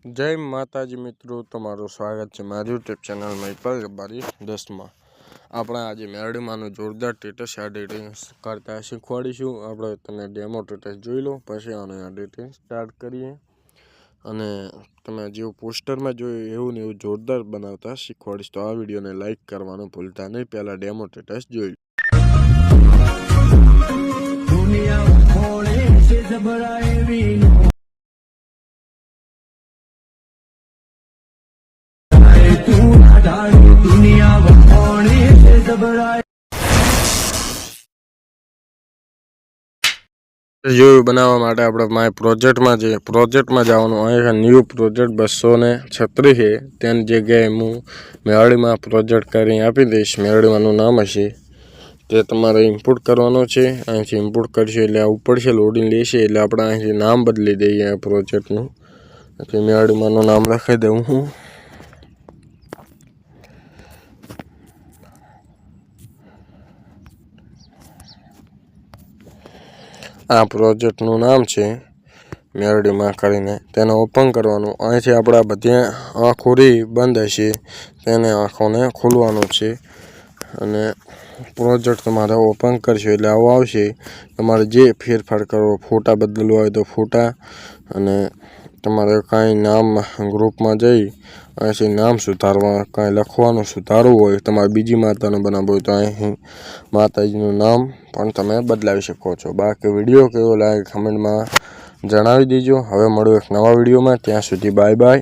जय माताजी मित्रों, तमारू स्वागत है मारी यूट्यूब चैनल में पर बारी 10 में આપણે આજે મેરડીમાંનું જોરદાર ટેટસ એડિટિંગ કરતા શીખવાડીશું। આપણે તમે ડેમો ટેટસ જોઈ લો, પછી આનું એડિટિંગ સ્ટાર્ટ કરીએ અને તમે જેવું પોસ્ટરમાં જોયું એવું ને એવું જોરદાર બનાવતા શીખવાડીશ। તો આ વિડીયોને લાઈક કરવાનું ભૂલતા નહીં। પહેલાં ડેમો ટેટસ જોઈ લો। जो बनावा माटे आपणे माय प्रोजेक्ट में जवानुं अहीं न्यू प्रोजेक्ट 236 है। तेनी जग्याए हूँ मेरडी में प्रोजेक्ट करी आपी दईश। मेरडी मानुं नाम हशे ते तमारे इम्पोर्ट करवानुं छे। અહીંથી इम्पोर्ट करशो એટલે આ ઉપડશે, लोडिंग लेशे એટલે આપણે અહીંથી नाम बदली दઈએ प्रोजेक्टनुं। એટલે मेरडी मानुं नाम लखाई दऊं हूँ। आ प्रोजेक्टનું नाम है मेरडी में करीने तेने ओपन करवानुं। અહીંથી आपणे बधी आँखोरी बंद हशे तेने आँखोने खोलवानुं छे अने प्रोजेक्ट तमारे ओपन करशो એટલે આવો આવશે। તમારે જે ફેરફાર કરવો, फोटा बदलवा હોય तो फोटा अने तमारे काई नाम ग्रुप में जई અહીંથી नाम सुधारवा, काई लखवानुं सुधारवुं होय, तमारे बीजी मातानुं बनाववुं होय तो અહીં माताजीनुं नाम पण तमे बदलावी शको छो। बाकी विडियो केवो लागे कमेंट में जणावी दीजो। हवे मळ्युं एक नवा विडियो में, त्यां सुधी बाय बाय।